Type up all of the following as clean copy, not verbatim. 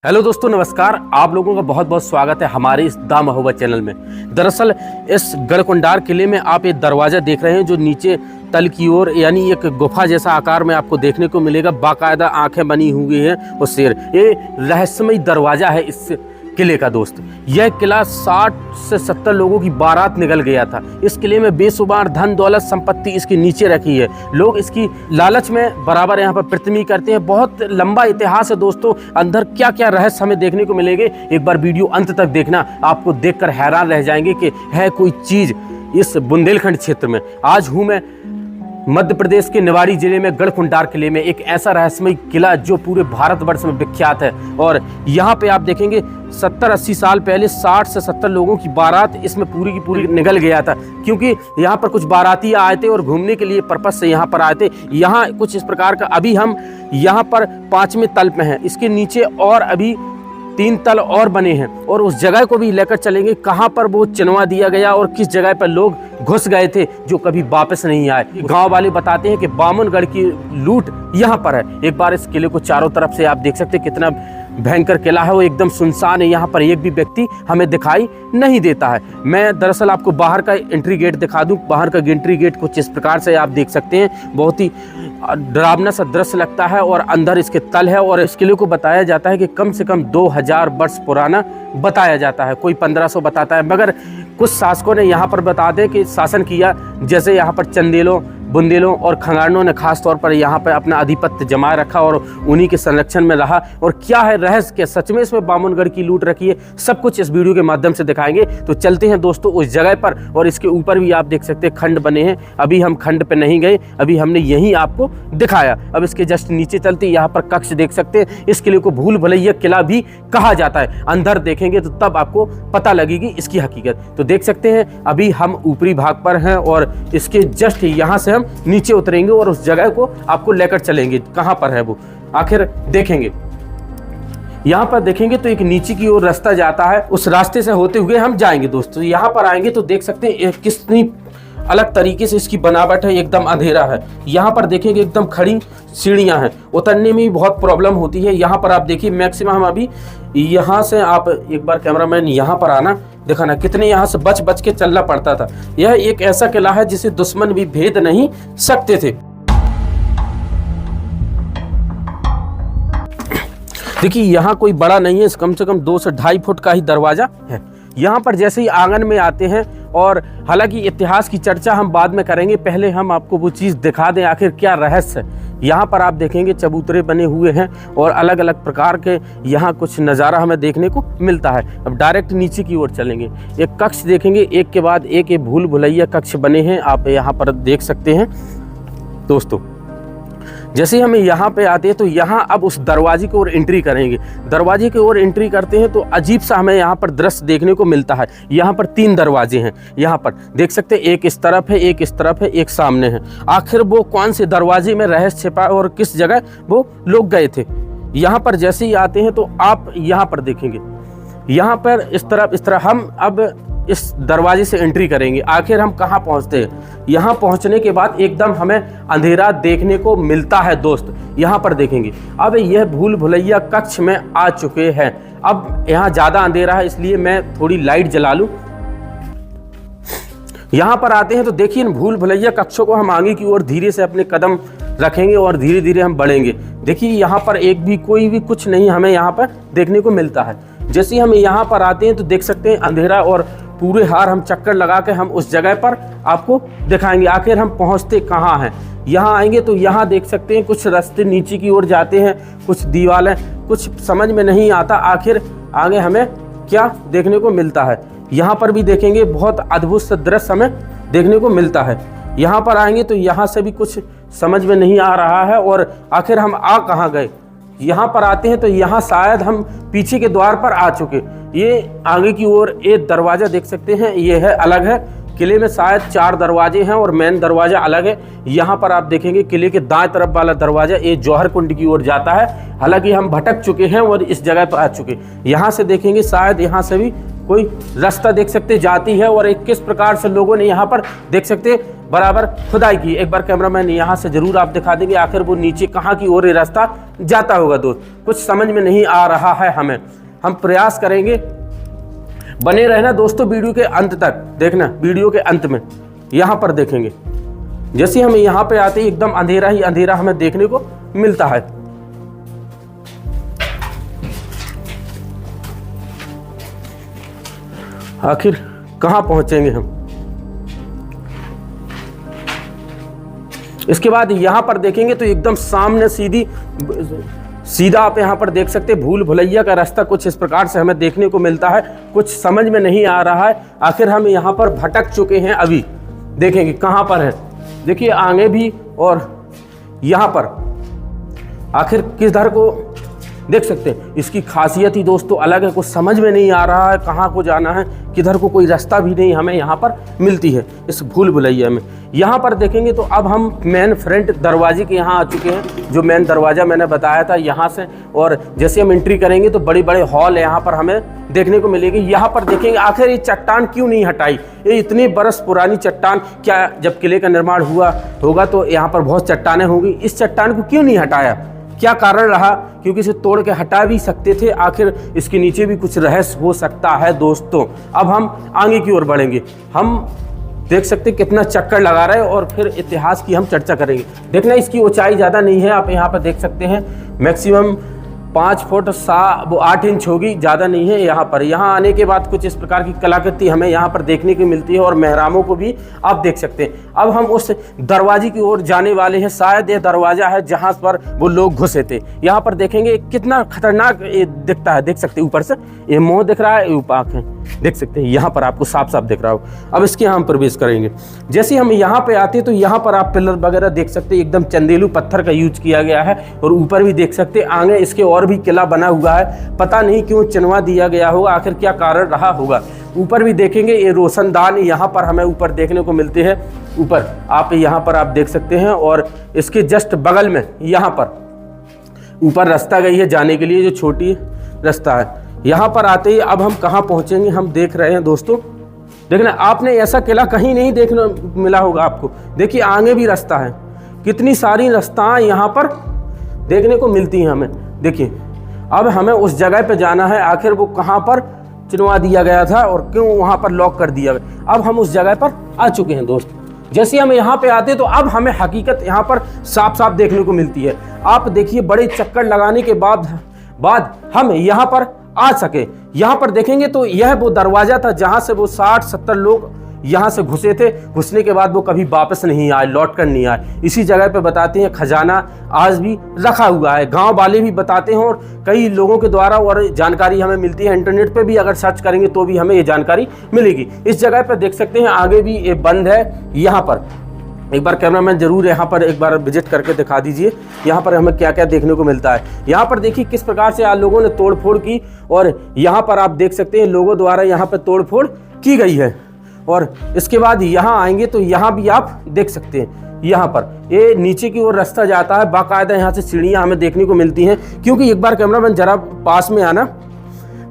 Hello दोस्तों, नमस्कार। आप लोगों का बहुत बहुत स्वागत है हमारे इस दा महोबा चैनल में। दरअसल इस गढ़कुंडार किले में आप एक दरवाज़ा देख रहे हैं जो नीचे तल की ओर यानी एक गुफा जैसा आकार में आपको देखने को मिलेगा। बाकायदा आंखें बनी हुई हैं और शेर, ये रहस्यमय दरवाज़ा है इस किले का। दोस्त, यह किला 60 से 70 लोगों की बारात निकल गया था। इस किले में बेशुमार धन दौलत संपत्ति इसके नीचे रखी है। लोग इसकी लालच में बराबर यहाँ पर प्रतिमी करते हैं। बहुत लंबा इतिहास है दोस्तों। अंदर क्या क्या रहस्य हमें देखने को मिलेंगे, एक बार वीडियो अंत तक देखना। आपको देखकर हैरान रह जाएंगे कि है कोई चीज़ इस बुंदेलखंड क्षेत्र में। आज हूँ मैं मध्य प्रदेश के निवाड़ी जिले में गढ़कुंडार किले में, एक ऐसा रहस्यमय किला जो पूरे भारतवर्ष में विख्यात है। और यहाँ पे आप देखेंगे 70-80 साल पहले 60 से 70 लोगों की बारात इसमें पूरी की पूरी निकल गया था, क्योंकि यहाँ पर कुछ बाराती आए थे और घूमने के लिए पर्पज से यहाँ पर आए थे। यहाँ कुछ इस प्रकार का, अभी हम यहाँ पर 5वें तल पे हैं। इसके नीचे और अभी 3 तल और बने हैं और उस जगह को भी लेकर चलेंगे, कहाँ पर वो चिनवा दिया गया और किस जगह पर लोग घुस गए थे जो कभी वापस नहीं आए। गांव वाले बताते हैं कि बामनगढ़ की लूट यहाँ पर है। एक बार इस किले को चारों तरफ से आप देख सकते हैं, कितना भयंकर किला है। वो एकदम सुनसान है, यहाँ पर एक भी व्यक्ति हमें दिखाई नहीं देता है। मैं दरअसल आपको बाहर का एंट्री गेट दिखा दूं। बाहर का एंट्री गेट कुछ इस प्रकार से आप देख सकते हैं, बहुत ही डरावना सा दृश्य लगता है। और अंदर इसके तल है और इस किले को बताया जाता है कि कम से कम 2000 वर्ष पुराना बताया जाता है। कोई 1500 बताता है, मगर कुछ शासकों ने यहाँ पर बता दें कि शासन किया। जैसे यहाँ पर चंदेलों, बुंदेलों और खंगारनों ने खास तौर पर यहाँ पर अपना आधिपत्य जमाए रखा और उन्हीं के संरक्षण में रहा। और क्या है रहस्य, क्या सच में इसमें बामनगढ़ की लूट रखी है, सब कुछ इस वीडियो के माध्यम से दिखाएंगे। तो चलते हैं दोस्तों उस जगह पर। और इसके ऊपर भी आप देख सकते हैं खंड बने हैं। अभी हम खंड पे नहीं गए, अभी हमने यहीं आपको दिखाया। अब इसके जस्ट नीचे चलते, यहाँ पर कक्ष देख सकते हैं। इस किले को भूल भुलैया किला भी कहा जाता है। अंदर देखेंगे तो तब आपको पता लगेगी इसकी हकीकत। तो देख सकते हैं अभी हम ऊपरी भाग पर हैं और इसके जस्ट यहाँ से हम नीचे उतरेंगे और उस जगह को आपको लेकर चलेंगे। कहां पर है वो आखिर देखेंगे। यहां पर देखेंगे तो एक नीचे की ओर रास्ता जाता है, उस रास्ते से होते हुए हम जाएंगे दोस्तों। यहां पर आएंगे तो देख सकते हैं कितनी अलग तरीके से इसकी बनावट है। एकदम अंधेरा है। यहाँ पर देखेंगे एकदम खड़ी सीढ़ियाँ हैं, उतरने में भी बहुत प्रॉब्लम होती है। यहाँ पर आप देखिए मैक्सिमम अभी यहाँ से आप एक बार कैमरामैन यहाँ पर आना, देखा ना कितने यहाँ से बच बच के चलना पड़ता था। यह एक ऐसा किला है जिसे दुश्मन भी भेद नहीं सकते थे। देखिए यहाँ कोई बड़ा नहीं है, कम से कम 2 से 2.5 फुट का ही दरवाजा है। यहाँ पर जैसे ही आंगन में आते हैं, और हालांकि इतिहास की चर्चा हम बाद में करेंगे, पहले हम आपको वो चीज़ दिखा दें आखिर क्या रहस्य है। यहाँ पर आप देखेंगे चबूतरे बने हुए हैं और अलग अलग प्रकार के यहाँ कुछ नज़ारा हमें देखने को मिलता है। अब डायरेक्ट नीचे की ओर चलेंगे, एक कक्ष देखेंगे, एक के बाद एक ये भूल भुलैया कक्ष बने हैं, आप यहाँ पर देख सकते हैं दोस्तों। जैसे हम यहाँ पे आते हैं तो यहाँ अब उस दरवाजे की ओर एंट्री करेंगे। दरवाजे की ओर एंट्री करते हैं तो अजीब सा हमें यहाँ पर दृश्य देखने को मिलता है। यहाँ पर 3 दरवाजे हैं, यहाँ पर देख सकते हैं, एक इस तरफ है, एक इस तरफ है, एक सामने है। आखिर वो कौन से दरवाजे में रहस्य छिपा और किस जगह वो लोग गए थे। यहाँ पर जैसे ही आते हैं तो आप यहाँ पर देखेंगे, यहाँ पर इस तरफ हम अब इस दरवाजे से एंट्री करेंगे। आखिर हम कहाँ पहुँचते हैं। यहाँ पहुँचने के बाद एकदम हमें अंधेरा देखने को मिलता है दोस्त। यहाँ पर देखेंगे अब यह भूल भुलैया कक्ष में आ चुके हैं। अब यहाँ ज़्यादा अंधेरा है, इसलिए मैं थोड़ी लाइट जला लूँ। यहाँ पर आते हैं तो देखिए इन भूल भुलैया कक्षों को हम आगे की ओर धीरे से अपने कदम रखेंगे और धीरे धीरे हम बढ़ेंगे। देखिए यहाँ पर एक भी कोई भी कुछ नहीं हमें यहाँ पर देखने को मिलता है। जैसे ही हम यहाँ पर आते हैं तो देख सकते हैं अंधेरा और पूरे हार हम चक्कर लगा के हम उस जगह पर आपको दिखाएंगे आखिर हम पहुँचते कहाँ हैं। यहाँ आएंगे तो यहाँ देख सकते हैं कुछ रास्ते नीचे की ओर जाते हैं, कुछ दीवारें, कुछ समझ में नहीं आता आखिर आगे हमें क्या देखने को मिलता है। यहाँ पर भी देखेंगे बहुत अद्भुत सा दृश्य हमें देखने को मिलता है। यहाँ पर आएंगे तो यहाँ से भी कुछ समझ में नहीं आ रहा है और आखिर हम आ कहाँ गए। यहाँ पर आते हैं तो यहाँ शायद हम पीछे के द्वार पर आ चुके। ये आगे की ओर एक दरवाज़ा देख सकते हैं, ये है अलग है। किले में शायद 4 दरवाजे हैं और मेन दरवाजा अलग है। यहाँ पर आप देखेंगे किले के दाएं तरफ वाला दरवाजा ये जौहर कुंड की ओर जाता है। हालांकि हम भटक चुके हैं और इस जगह पर आ चुके। यहाँ से देखेंगे शायद यहाँ से भी कोई रास्ता देख सकते जाती है और एक किस प्रकार से लोगों ने यहाँ पर देख सकते बराबर खुदाई की। एक बार कैमरामैन यहाँ से जरूर आप दिखा देंगे आखिर वो नीचे कहाँ की ओर ये रास्ता जाता होगा। दोस्त कुछ समझ में नहीं आ रहा है हमें, हम प्रयास करेंगे। बने रहना दोस्तों वीडियो के अंत तक, देखना वीडियो के अंत में यहाँ पर देखेंगे। जैसे हम यहाँ पे आते ही एकदम अंधेरा ही अंधेरा हमें देखने को मिलता है। आखिर कहाँ पहुंचेंगे हम। इसके बाद यहाँ पर देखेंगे तो एकदम सामने सीधा आप यहाँ पर देख सकते भूल भुलैया का रास्ता कुछ इस प्रकार से हमें देखने को मिलता है। कुछ समझ में नहीं आ रहा है, आखिर हम यहाँ पर भटक चुके हैं। अभी देखेंगे कहाँ पर है, देखिए आगे भी और यहाँ पर आखिर किधर को देख सकते हैं। इसकी खासियत ही दोस्तों अलग है, कुछ समझ में नहीं आ रहा है कहाँ को जाना है, किधर को कोई रास्ता भी नहीं हमें यहाँ पर मिलती है इस भूल भुलैया में। यहाँ पर देखेंगे तो अब हम मेन फ्रंट दरवाजे के यहाँ आ चुके हैं, जो मेन दरवाज़ा मैंने बताया था यहाँ से। और जैसे हम एंट्री करेंगे तो बड़े बड़े हॉल यहाँ पर हमें देखने को मिलेगी। यहाँ पर देखेंगे आखिर ये चट्टान क्यों नहीं हटाई, ये इतनी बरस पुरानी चट्टान, क्या जब किले का निर्माण हुआ होगा तो यहाँ पर बहुत चट्टानें होंगी, इस चट्टान को क्यों नहीं हटाया, क्या कारण रहा? क्योंकि इसे तोड़ के हटा भी सकते थे, आखिर इसके नीचे भी कुछ रहस्य हो सकता है। दोस्तों अब हम आगे की ओर बढ़ेंगे, हम देख सकते कितना चक्कर लगा रहे हैं और फिर इतिहास की हम चर्चा करेंगे। देखना इसकी ऊंचाई ज़्यादा नहीं है, आप यहाँ पर देख सकते हैं मैक्सिमम 5 फुट 8 इंच होगी, ज़्यादा नहीं है। यहाँ पर आने के बाद कुछ इस प्रकार की कलाकृति हमें यहाँ पर देखने को मिलती है और मेहरामों को भी आप देख सकते हैं। अब हम उस दरवाजे की ओर जाने वाले हैं, शायद ये दरवाज़ा है जहाँ पर वो लोग घुसे थे। यहाँ पर देखेंगे कितना खतरनाक ये दिखता है, देख सकते हैं ऊपर से ये मुँह दिख रहा है, ऊपर आँखें देख सकते हैं, यहाँ पर आपको साफ साफ दिख रहा हो। अब इसके यहाँ हम प्रवेश करेंगे। जैसे हम यहाँ पे आते हैं तो यहाँ पर आप पिलर वगैरह देख सकते हैं, एकदम चंदेलू पत्थर का यूज किया गया है और ऊपर भी देख सकते हैं आगे इसके और भी किला बना हुआ है, पता नहीं क्यों चिनवा दिया गया होगा, आखिर क्या कारण रहा होगा। ऊपर भी देखेंगे ये रोशनदान यहाँ पर हमें ऊपर देखने को मिलते हैं, ऊपर आप यहाँ पर आप देख सकते हैं। और इसके जस्ट बगल में यहाँ पर ऊपर रास्ता गई है जाने के लिए, जो छोटी रास्ता है। यहाँ पर आते ही अब हम कहाँ पहुँचेंगे हम देख रहे हैं दोस्तों। देखना आपने ऐसा किला कहीं नहीं देखने मिला होगा आपको, देखिए आगे भी रास्ता है, कितनी सारी रास्ताएं यहाँ पर देखने को मिलती हैं हमें। देखिए अब हमें उस जगह पे जाना है, आखिर वो कहाँ पर चिनवा दिया गया था और क्यों वहाँ पर लॉक कर दिया गया। अब हम उस जगह पर आ चुके हैं दोस्त। जैसे हम यहाँ पे आते तो अब हमें हकीकत यहाँ पर साफ साफ देखने को मिलती है। आप देखिए बड़े चक्कर लगाने के बाद हम यहाँ पर आ सके। यहाँ पर देखेंगे तो यह वो दरवाजा था जहाँ से वो 60-70 लोग यहाँ से घुसे थे, घुसने के बाद वो कभी वापस नहीं आए, लौट कर नहीं आए। इसी जगह पे बताते हैं खजाना आज भी रखा हुआ है, गांव वाले भी बताते हैं और कई लोगों के द्वारा और जानकारी हमें मिलती है। इंटरनेट पे भी अगर सर्च करेंगे तो भी हमें ये जानकारी मिलेगी। इस जगह पे देख सकते हैं आगे भी ये बंद है। यहाँ पर एक बार कैमरामैन जरूर यहाँ पर एक बार विजिट करके दिखा दीजिए यहाँ पर हमें क्या क्या देखने को मिलता है। यहाँ पर देखिए किस प्रकार से आज लोगों ने तोड़फोड़ की और यहाँ पर आप देख सकते हैं लोगों द्वारा यहाँ पर तोड़फोड़ की गई है। और इसके बाद यहाँ आएंगे तो यहाँ भी आप देख सकते हैं, यहाँ पर ये नीचे की ओर रास्ता जाता है, बाकायदा यहाँ से सीढ़ियाँ हमें देखने को मिलती हैं। क्योंकि एक बार कैमरामैन जरा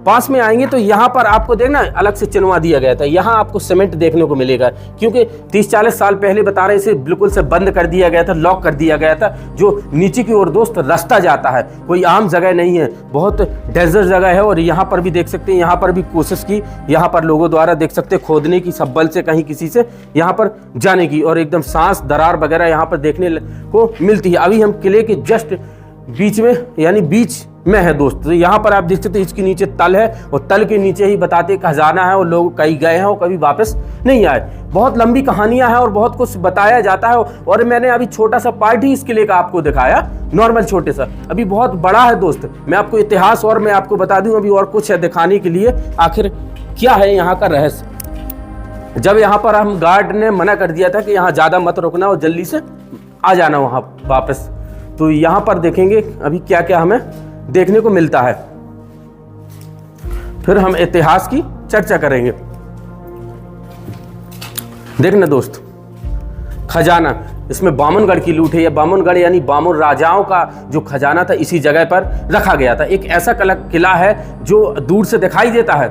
पास में आएंगे तो यहाँ पर आपको देखना अलग से चिनवा दिया गया था, यहाँ आपको सीमेंट देखने को मिलेगा। क्योंकि 30-40 साल पहले बता रहे इसे बिल्कुल से बंद कर दिया गया था, लॉक कर दिया गया था। जो नीचे की ओर दोस्त रास्ता जाता है, कोई आम जगह नहीं है, बहुत डेजर्ट जगह है। और यहाँ पर भी देख सकते हैं, यहाँ पर भी कोशिश की यहाँ पर लोगों द्वारा देख सकते हैं खोदने की, सब्बल से कहीं किसी से यहाँ पर जाने की, और एकदम सांस दरार वगैरह यहाँ पर देखने को मिलती है। अभी हम किले के जस्ट बीच में यानी बीच में है दोस्त। तो यहाँ पर आप देख सकते हैं इसके नीचे तल है और तल के नीचे ही बताते खजाना है और लोग कहीं गए हैं और कभी वापस नहीं आए। बहुत लंबी कहानियां हैं और बहुत कुछ बताया जाता है और मैंने अभी छोटा सा पार्ट ही इस किले का आपको दिखाया, नॉर्मल छोटे सा। अभी बहुत बड़ा है दोस्त, मैं आपको इतिहास और मैं आपको बता दूं अभी और कुछ है दिखाने के लिए, आखिर क्या है यहाँ का रहस्य। जब यहाँ पर हम गार्ड ने मना कर दिया था कि यहाँ ज़्यादा मत रुकना और जल्दी से आ जाना वहाँ वापस, तो यहाँ पर देखेंगे अभी क्या क्या हमें देखने को मिलता है, फिर हम इतिहास की चर्चा करेंगे। देखना दोस्त, खजाना, इसमें बामनगढ़ की लूट है। या बामनगढ़ यानी बामन राजाओं का जो खजाना था इसी जगह पर रखा गया था। एक ऐसा किला है जो दूर से दिखाई देता है,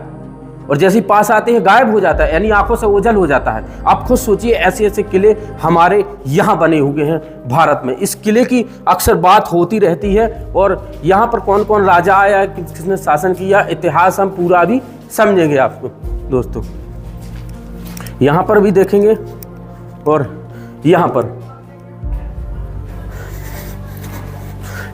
और जैसे ही पास आते हैं गायब हो जाता है, यानी आंखों से ओझल हो जाता है। आप खुद सोचिए ऐसे ऐसे किले हमारे यहाँ बने हुए हैं भारत में। इस किले की अक्सर बात होती रहती है और यहाँ पर कौन कौन राजा आया, किसने शासन किया, इतिहास हम पूरा भी समझेंगे आपको दोस्तों। यहाँ पर भी देखेंगे और यहाँ पर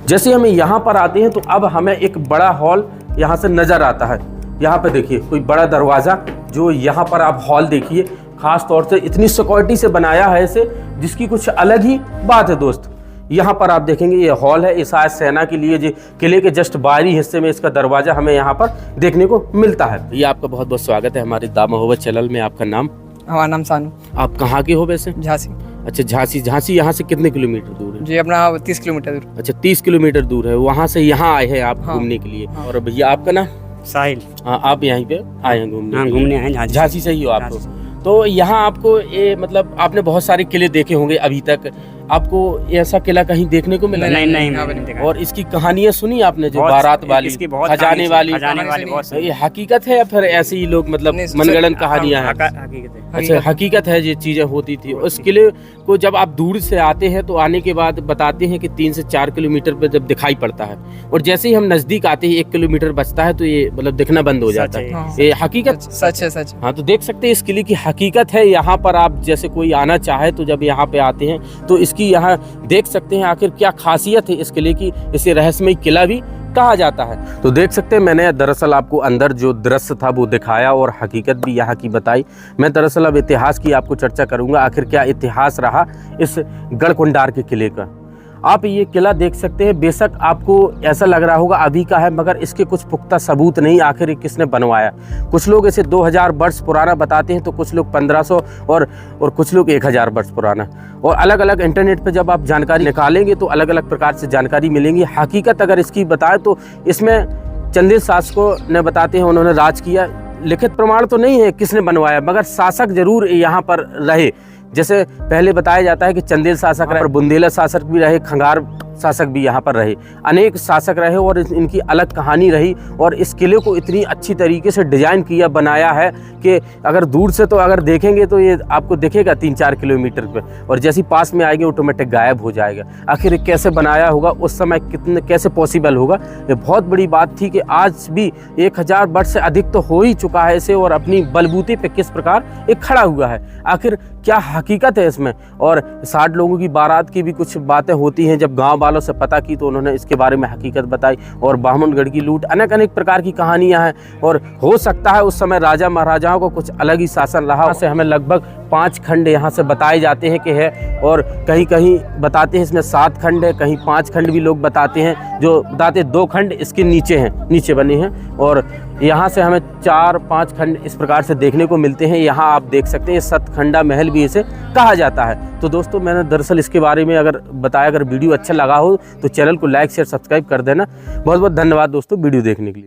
जैसे हम यहाँ पर आते हैं तो अब हमें एक बड़ा हॉल यहाँ से नज़र आता है। यहाँ पे देखिए कोई बड़ा दरवाज़ा, जो यहाँ पर आप हॉल देखिए, ख़ास तौर से इतनी सिक्योरिटी से बनाया है इसे, जिसकी कुछ अलग ही बात है दोस्त। यहाँ पर आप देखेंगे ये हॉल है, ये शायद सेना के लिए, जो किले के जस्ट बाहरी हिस्से में इसका दरवाज़ा हमें यहाँ पर देखने को मिलता है। ये आपका बहुत बहुत स्वागत है हमारे द महोबत चैनल में। आपका नाम? हमारा नाम सानू। आप कहाँ के हो वैसे? झांसी। अच्छा, झांसी। झांसी यहाँ से कितने किलोमीटर दूर है? जी अपना 30 किलोमीटर दूर। अच्छा, 30 किलोमीटर दूर है। वहाँ से यहाँ आए हैं आप घूमने के लिए। और भैया आपका नाम? साहिल। हाँ, आप यहीं पे आए हैं घूमने? हाँ, घूमने आए झांसी। झांसी से ही हो आप? तो यहाँ आपको ये मतलब आपने बहुत सारे किले देखे होंगे अभी तक, आपको ऐसा किला कहीं देखने को मिला? नहीं नहीं देखा। और इसकी कहानियां सुनी आपने, जो बारात वाली, खजाने वाली? ये हकीकत है या फिर ऐसे ही लोग मतलब मनगढ़ंत कहानियां हैं? अच्छा, हकीकत है, ये चीजें होती थी। उस किले को जब आप दूर से आते हैं तो आने के बाद बताते हैं कि 3 से 4 किलोमीटर पे जब दिखाई पड़ता है, और जैसे ही हम नजदीक आते हैं 1 किलोमीटर बचता है तो ये मतलब दिखना बंद हो जाता है। ये हकीकत सच है, सच। हाँ, तो देख सकते हैं इस किले की हकीकत है। यहाँ पर आप जैसे कोई आना चाहे तो जब यहाँ पे आते हैं तो इसकी यहाँ देख सकते हैं आखिर क्या खासियत है इस किले की। इसे रहस्यमय किला भी कहा जाता है। तो देख सकते हैं मैंने दरअसल आपको अंदर जो दृश्य था वो दिखाया और हकीकत भी यहाँ की बताई। मैं दरअसल अब इतिहास की आपको चर्चा करूँगा, आखिर क्या इतिहास रहा इस गढ़कुंडार के किले का। आप ये किला देख सकते हैं, बेशक आपको ऐसा लग रहा होगा अभी का है, मगर इसके कुछ पुख्ता सबूत नहीं आखिर किसने बनवाया। कुछ लोग इसे 2000 वर्ष पुराना बताते हैं, तो कुछ लोग 1500 और कुछ लोग 1000 वर्ष पुराना। और अलग अलग इंटरनेट पे जब आप जानकारी निकालेंगे तो अलग अलग प्रकार से जानकारी मिलेंगी। हकीकत अगर इसकी बताए तो इसमें चंदेल शासकों ने बताते हैं उन्होंने राज किया। लिखित प्रमाण तो नहीं है किसने बनवाया, मगर शासक जरूर यहाँ पर रहे। जैसे पहले बताया जाता है कि चंदेल शासक रहे, और बुंदेला शासक भी रहे, खंगार शासक भी यहाँ पर रहे, अनेक शासक रहे और इनकी अलग कहानी रही। और इस किले को इतनी अच्छी तरीके से डिजाइन किया, बनाया है कि अगर दूर से तो अगर देखेंगे तो ये आपको दिखेगा 3-4 किलोमीटर पे, और जैसे पास में आएंगे ऑटोमेटिक गायब हो जाएगा। आखिर कैसे बनाया होगा उस समय, कितने कैसे पॉसिबल होगा, ये बहुत बड़ी बात थी कि आज भी 1000 वर्ष से अधिक तो हो ही चुका है इसे, और अपनी बलबूते पे किस प्रकार ये खड़ा हुआ है। आखिर क्या हकीकत है इसमें। और 60 लोगों की बारात की भी कुछ बातें होती हैं, जब गांव वालों से पता की तो उन्होंने इसके बारे में हकीकत बताई। और बामनगढ़ की लूट, अनेक प्रकार की कहानियां हैं। और हो सकता है उस समय राजा महाराजाओं को कुछ अलग ही शासन रहा। से हमें लगभग 5 खंड यहाँ से बताए जाते हैं कि है, और कहीं कहीं बताते हैं इसमें 7 खंड है, कहीं 5 खंड भी लोग बताते हैं। जो बताते 2 खंड इसके नीचे हैं, नीचे बने हैं, और यहाँ से हमें 4-5 खंड इस प्रकार से देखने को मिलते हैं। यहाँ आप देख सकते हैं सतखंडा महल भी इसे कहा जाता है। तो दोस्तों मैंने दरअसल इसके बारे में अगर बताया, अगर वीडियो अच्छा लगा हो तो चैनल को लाइक शेयर सब्सक्राइब कर देना। बहुत बहुत धन्यवाद दोस्तों वीडियो देखने के लिए।